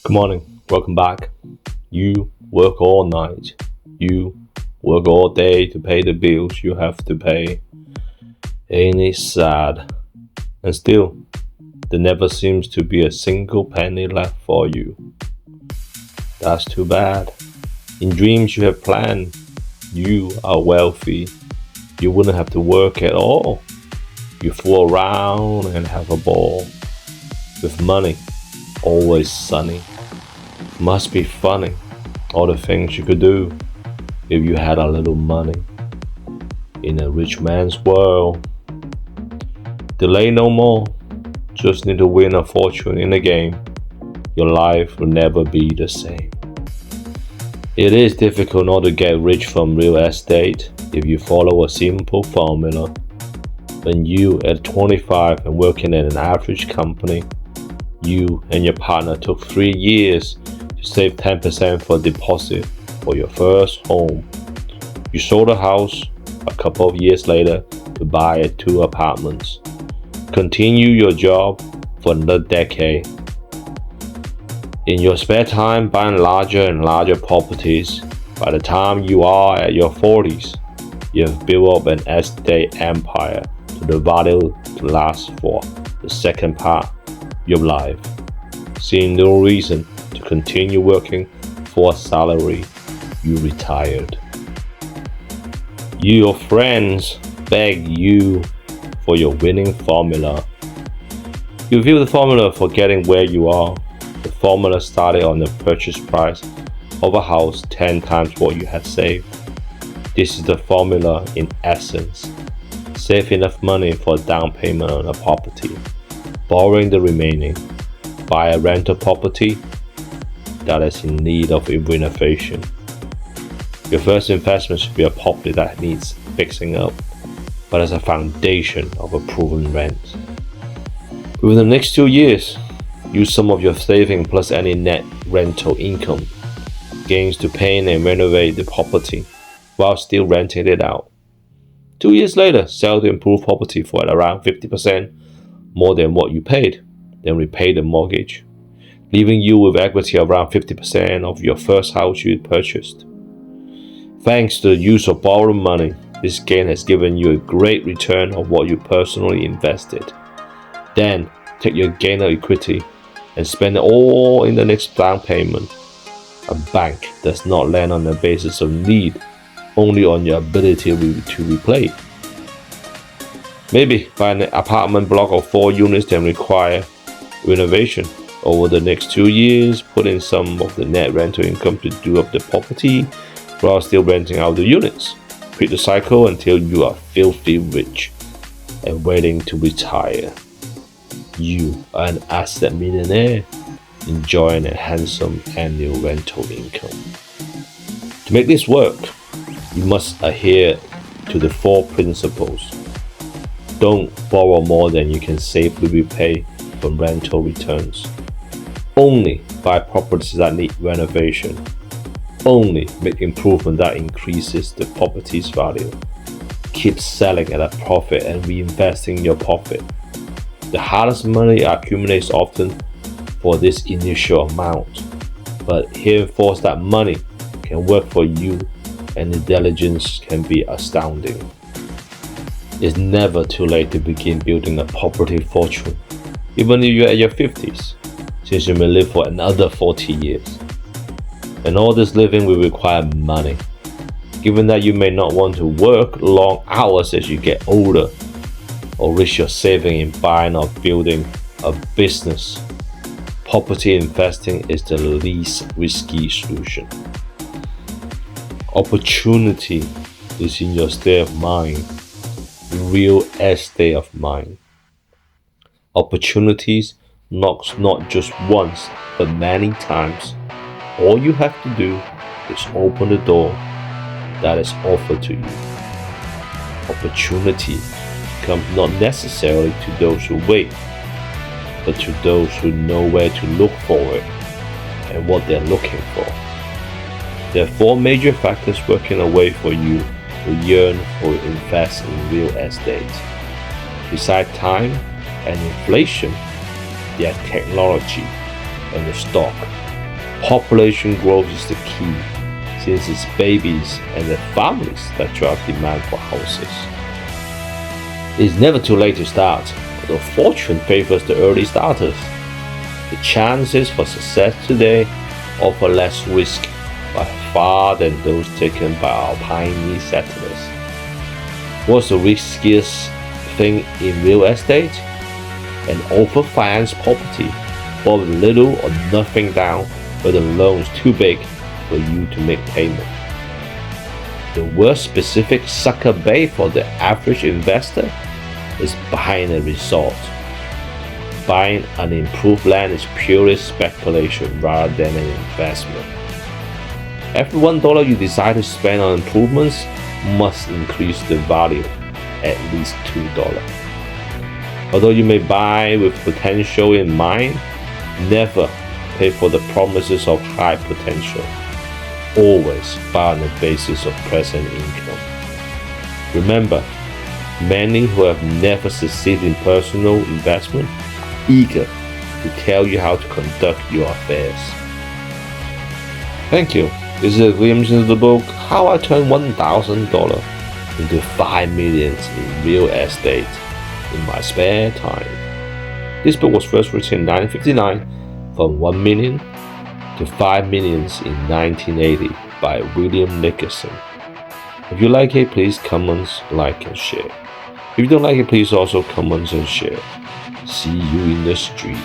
Good morning, welcome back. You work all night. You work all day to pay the bills you have to pay. Ain't it sad? And still, there never seems to be a single penny left for you. That's too bad. In dreams you have planned, you are wealthy. You wouldn't have to work at all. You fool around and have a ball. With money, always sunny. Must be funny, all the things you could do if you had a little money. In a rich man's world, delay no more. Just need to win a fortune in the game. Your life will never be the same. It is difficult not to get rich from real estate if you follow a simple formula. When you at 25 and working at an average company, you and your partner took 3 years to save 10% for deposit for your first home. You sold a house a couple of years later to buy 2 apartments. Continue your job for another decade. In your spare time, buying larger and larger properties. By the time you are at your 40s, you have built up an estate empire to the value to last for the second part of your life. Seeing no reason to continue working for a salary, you retired. Your friends beg you for your winning formula. You view the formula for getting where you are. The formula started on the purchase price of a house 10 times what you had saved. This is the formula in essence. Save enough money for a down payment on a property, borrowing the remaining. Buy a rental property that is in need of renovation. Your first investment should be a property that needs fixing up, but as a foundation of a proven rent. Within the next 2 years, use some of your saving plus any net rental income gains to paint and renovate the property while still renting it out. 2 years later, sell the improved property for around 50% more than what you paid, then repay the mortgage, leaving you with equity of around 50% of your first house you purchased. Thanks to the use of borrowed money, this gain has given you a great return of what you personally invested. Then, take your gain of equity and spend it all in the next down payment. A bank does not lend on the basis of need, only on your ability to repay. Maybe buy an apartment block of 4 units that require renovation. Over the next 2 years, put in some of the net rental income to do up the property while still renting out the units. Repeat the cycle until you are filthy rich and waiting to retire. You are an asset millionaire, enjoying a handsome annual rental income. To make this work, you must adhere to the 4 principles. Don't borrow more than you can safely repay from rental returns. Only buy properties that need renovation. Only make improvement that increases the property's value. Keep selling at a profit and reinvesting your profit. The hardest money accumulates often for this initial amount, but here enforce that money can work for you and the diligence can be astounding. It's never too late to begin building a property fortune, even if you're at your 50s, since you may live for another 40 years. And all this living will require money. Given that you may not want to work long hours as you get older, or risk your saving in buying or building a business, property investing is the least risky solution. Opportunity is in your state of mind, real estate of mind. Opportunities knocks not just once, but many times. All you have to do is open the door that is offered to you. Opportunity comes not necessarily to those who wait, but to those who know where to look for it and what they're looking for. There are 4 major factors working away for you who yearn or invest in real estate. Besides time and inflation, their technology and the stock Population growth is the key, since it's babies and the families that drive demand for houses. It's never too late to start, although fortune favors the early starters. The chances for success today offer less risk by far than those taken by our pioneer settlers. What's the riskiest thing in real estate? An overfinanced property, or little or nothing down, but the loan's too big for you to make payment. The worst specific sucker bait for the average investor is buying a resort. Buying unimproved land is purely speculation rather than an investment. Every $1 you decide to spend on improvements must increase the value at least $2. Although you may buy with potential in mind, never pay for the promises of high potential. Always buy on the basis of present income. Remember, many who have never succeeded in personal investment are eager to tell you how to conduct your affairs. Thank you. This is a glimpse into the book How I Turned $1,000 into $5 million in Real Estate in My Spare Time. This book was first written in 1959 from $1 million to $5 million in 1980 by William Nickerson. If you like it, please comment, like, and share. If you don't like it, please also comment and share. See you in the street.